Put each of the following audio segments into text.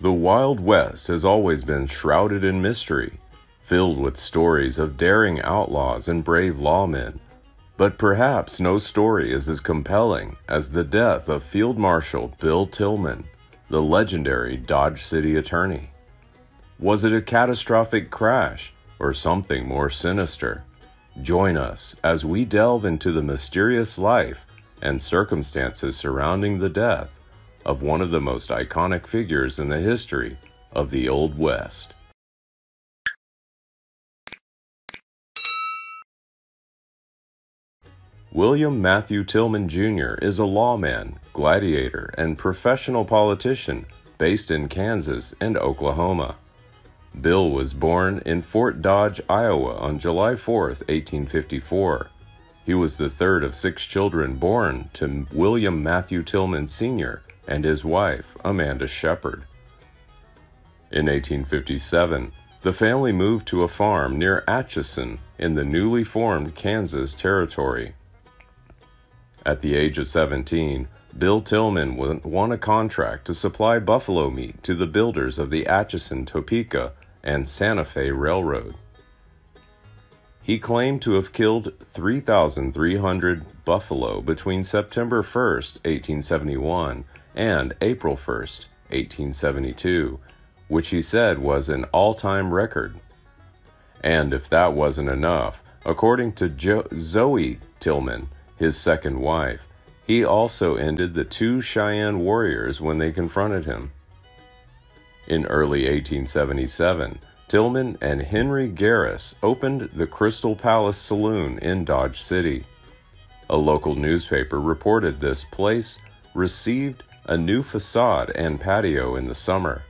The Wild West has always been shrouded in mystery, filled with stories of daring outlaws and brave lawmen. But perhaps no story is as compelling as the death of Field Marshal Bill Tilghman, the legendary Dodge City attorney. Was it a catastrophic crash or something more sinister? Join us as we delve into the mysterious life and circumstances surrounding the death of one of the most iconic figures in the history of the Old West. William Matthew Tilghman Jr. is a lawman, gladiator, and professional politician based in Kansas and Oklahoma. Bill was born in Fort Dodge, Iowa on July 4, 1854. He was the third of 6 children born to William Matthew Tilghman Sr. and his wife, Amanda Shepard. In 1857, the family moved to a farm near Atchison in the newly formed Kansas Territory. At the age of 17, Bill Tilghman won a contract to supply buffalo meat to the builders of the Atchison, Topeka, and Santa Fe Railroad. He claimed to have killed 3,300 buffalo between September 1, 1871, and April 1, 1872, which he said was an all-time record. And if that wasn't enough, according to Zoe Tilghman, his second wife, he also ended the 2 Cheyenne warriors when they confronted him. In early 1877, Tilghman and Henry Garris opened the Crystal Palace Saloon in Dodge City. A local newspaper reported this place received a new facade and patio in the summer.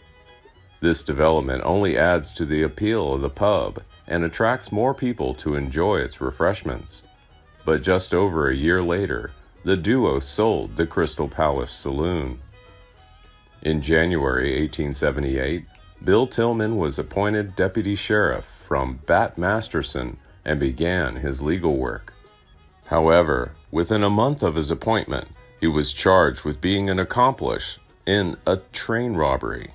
This development only adds to the appeal of the pub and attracts more people to enjoy its refreshments. But just over a year later, the duo sold the Crystal Palace Saloon. In January 1878, Bill Tilghman was appointed deputy sheriff from Bat Masterson and began his legal work. However, within a month of his appointment, he was charged with being an accomplice in a train robbery.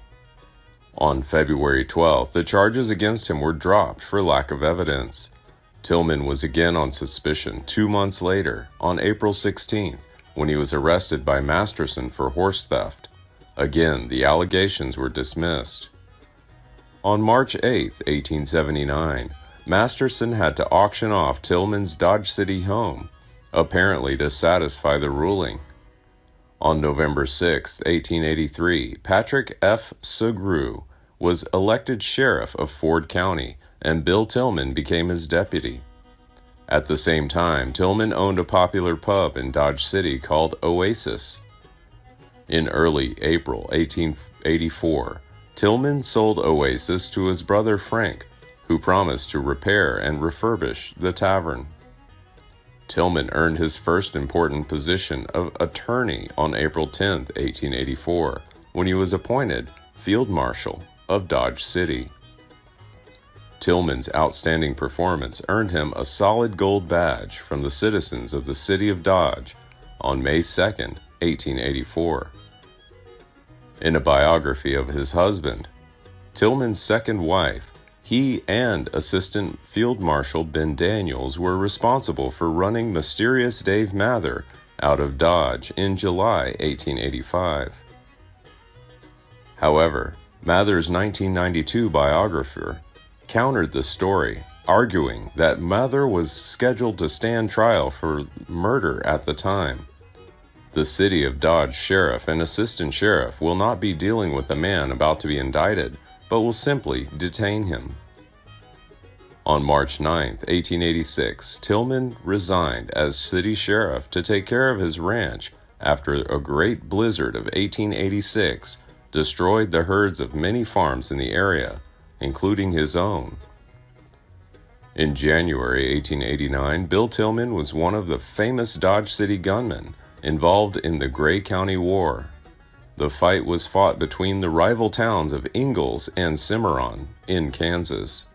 On February 12th, the charges against him were dropped for lack of evidence. Tilghman was again on suspicion 2 months later, on April 16th, when he was arrested by Masterson for horse theft. Again, the allegations were dismissed. On March 8, 1879, Masterson had to auction off Tilghman's Dodge City home, apparently to satisfy the ruling. On November 6, 1883, Patrick F. Sugrue was elected sheriff of Ford County, and Bill Tilghman became his deputy. At the same time, Tilghman owned a popular pub in Dodge City called Oasis. In early April 1884, Tilghman sold Oasis to his brother Frank, who promised to repair and refurbish the tavern. Tilghman earned his first important position of attorney on April 10, 1884, when he was appointed Field Marshal of Dodge City. Tilghman's outstanding performance earned him a solid gold badge from the citizens of the city of Dodge on May 2, 1884. In a biography of his husband, Tilghman's second wife, he and Assistant Field Marshal Ben Daniels were responsible for running Mysterious Dave Mather out of Dodge in July 1885. However, Mather's 1992 biographer countered the story, arguing that Mather was scheduled to stand trial for murder at the time. The City of Dodge Sheriff and Assistant Sheriff will not be dealing with a man about to be indicted, but will simply detain him. On March 9, 1886, Tilghman resigned as city sheriff to take care of his ranch after a great blizzard of 1886 destroyed the herds of many farms in the area, including his own. In January 1889, Bill Tilghman was one of the famous Dodge City gunmen involved in the Gray County War. The fight was fought between the rival towns of Ingalls and Cimarron in Kansas.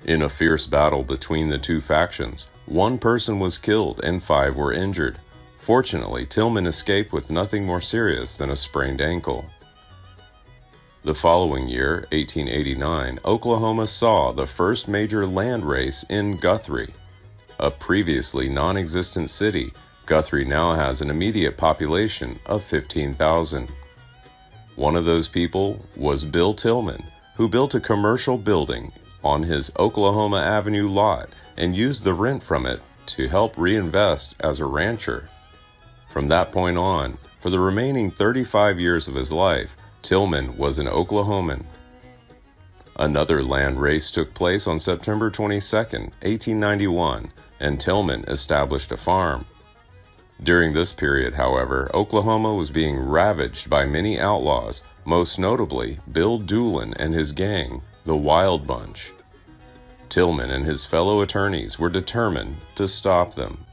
In a fierce battle between the two factions, 1 person was killed and 5 were injured. Fortunately, Tilghman escaped with nothing more serious than a sprained ankle. The following year, 1889, Oklahoma saw the first major land race in Guthrie. A previously non-existent city, Guthrie now has an immediate population of 15,000. One of those people was Bill Tilghman, who built a commercial building on his Oklahoma Avenue lot and used the rent from it to help reinvest as a rancher. From that point on, for the remaining 35 years of his life, Tilghman was an Oklahoman. Another land race took place on September 22, 1891, and Tilghman established a farm. During this period, however, Oklahoma was being ravaged by many outlaws, most notably Bill Duelan and his gang, the Wild Bunch. Tilghman and his fellow attorneys were determined to stop them.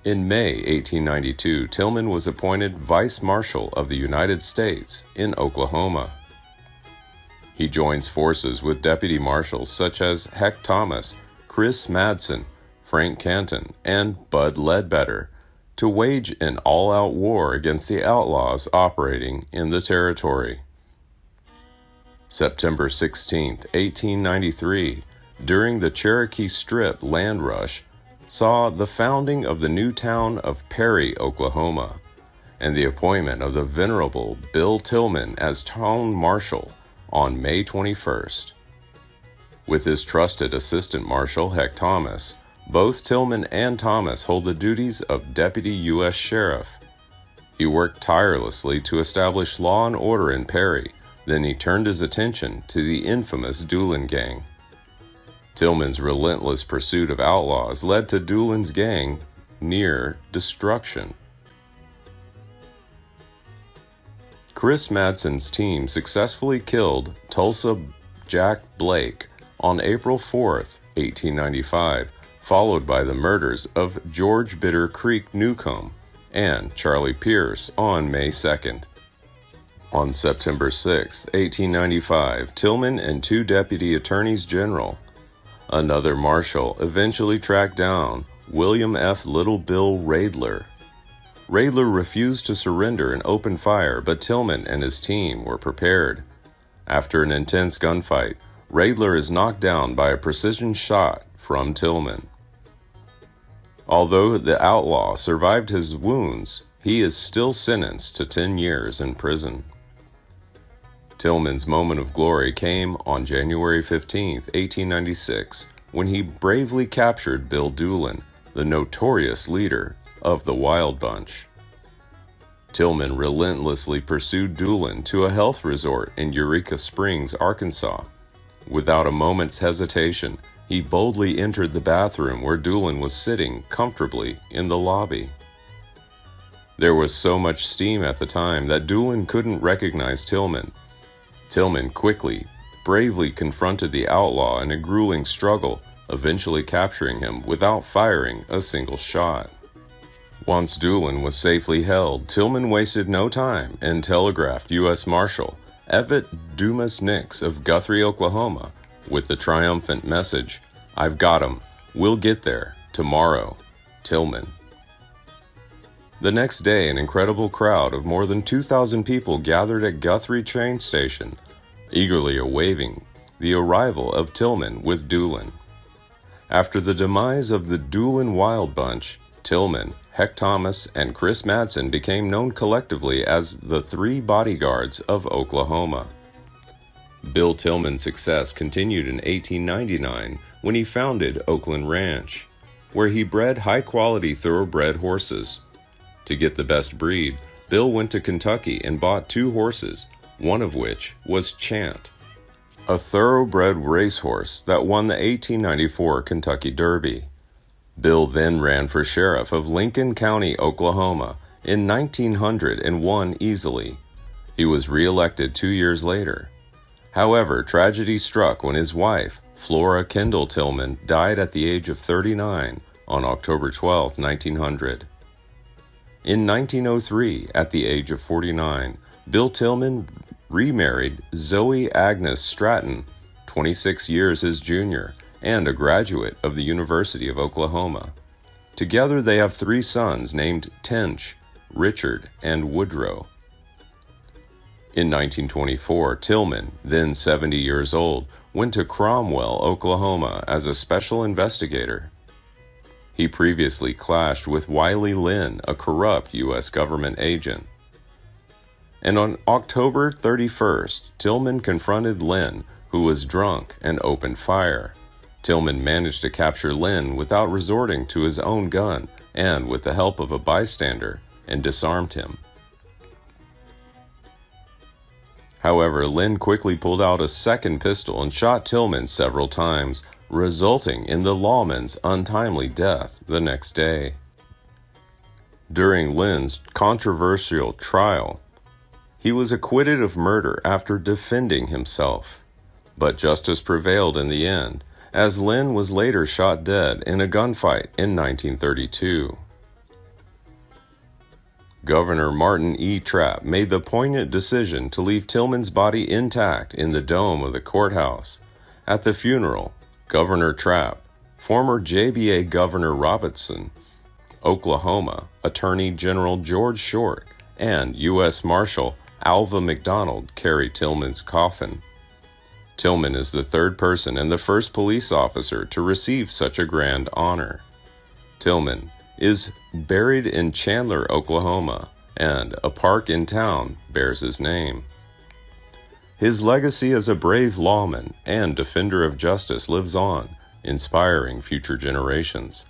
In May 1892, Tilghman was appointed Vice Marshal of the United States in Oklahoma. He joins forces with deputy marshals such as Heck Thomas, Chris Madsen, Frank Canton, and Bud Ledbetter to wage an all-out war against the outlaws operating in the territory. September 16, 1893, during the Cherokee Strip land rush, saw the founding of the new town of Perry, Oklahoma, and the appointment of the venerable Bill Tilghman as town marshal on May 21st. With his trusted assistant marshal, Heck Thomas, both Tilghman and Thomas hold the duties of deputy U.S. sheriff. He worked tirelessly to establish law and order in Perry, then he turned his attention to the infamous Duelan Gang. Tilghman's relentless pursuit of outlaws led to Duelan's gang near destruction. Chris Madsen's team successfully killed Tulsa Jack Blake on April 4, 1895, followed by the murders of George Bitter Creek Newcomb and Charlie Pierce on May 2nd. On September 6, 1895, Tilghman and two deputy attorneys general, another marshal, eventually tracked down William F. Little Bill Raidler. Raidler refused to surrender and opened fire, but Tilghman and his team were prepared. After an intense gunfight, Raidler is knocked down by a precision shot from Tilghman. Although the outlaw survived his wounds, he is still sentenced to 10 years in prison. Tilghman's moment of glory came on January 15, 1896, when he bravely captured Bill Duelan, the notorious leader of the Wild Bunch. Tilghman relentlessly pursued Duelan to a health resort in Eureka Springs, Arkansas. Without a moment's hesitation, he boldly entered the bathroom where Duelan was sitting comfortably in the lobby. There was so much steam at the time that Duelan couldn't recognize Tilghman. Tilghman quickly, bravely confronted the outlaw in a grueling struggle, eventually capturing him without firing a single shot. Once Duelan was safely held, Tilghman wasted no time and telegraphed U.S. Marshal Everett Dumas Nix of Guthrie, Oklahoma, with the triumphant message, "I've got him. We'll get there. Tomorrow. Tilghman." The next day, an incredible crowd of more than 2,000 people gathered at Guthrie train station, eagerly awaiting the arrival of Tilghman with Duelan. After the demise of the Duelan Wild Bunch, Tilghman, Heck Thomas, and Chris Madsen became known collectively as the Three Bodyguards of Oklahoma. Bill Tilghman's success continued in 1899 when he founded Oakland Ranch, where he bred high-quality thoroughbred horses. To get the best breed, Bill went to Kentucky and bought 2 horses, one of which was Chant, a thoroughbred racehorse that won the 1894 Kentucky Derby. Bill then ran for sheriff of Lincoln County, Oklahoma, in 1900 and won easily. He was re-elected 2 years later. However, tragedy struck when his wife, Flora Kendall Tilghman, died at the age of 39 on October 12, 1900. In 1903, at the age of 49, Bill Tilghman remarried Zoe Agnes Stratton, 26 years his junior, and a graduate of the University of Oklahoma. Together they have 3 sons named Tench, Richard, and Woodrow. In 1924, Tilghman, then 70 years old, went to Cromwell, Oklahoma as a special investigator. He previously clashed with Wiley Lynn, a corrupt U.S. government agent. And on October 31st, Tilghman confronted Lynn, who was drunk, and opened fire. Tilghman managed to capture Lynn without resorting to his own gun and with the help of a bystander, and disarmed him. However, Lynn quickly pulled out a second pistol and shot Tilghman several times, resulting in the lawman's untimely death the next day. During Lynn's controversial trial, he was acquitted of murder after defending himself. But justice prevailed in the end, as Lynn was later shot dead in a gunfight in 1932. Governor Martin E. Trapp made the poignant decision to leave Tilghman's body intact in the dome of the courthouse. At the funeral, Governor Trapp, former JBA Governor Robertson, Oklahoma Attorney General George Short, and U.S. Marshal Alva McDonald carried Tilghman's coffin. Tilghman is the third person and the first police officer to receive such a grand honor. Tilghman is buried in Chandler, Oklahoma, and a park in town bears his name. His legacy as a brave lawman and defender of justice lives on, inspiring future generations.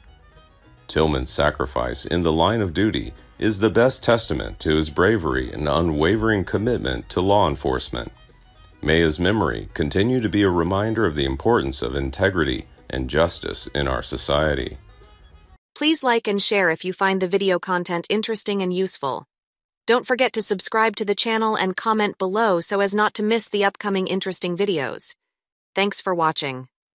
Tilghman's sacrifice in the line of duty is the best testament to his bravery and unwavering commitment to law enforcement. May his memory continue to be a reminder of the importance of integrity and justice in our society. Please like and share if you find the video content interesting and useful. Don't forget to subscribe to the channel and comment below so as not to miss the upcoming interesting videos. Thanks for watching.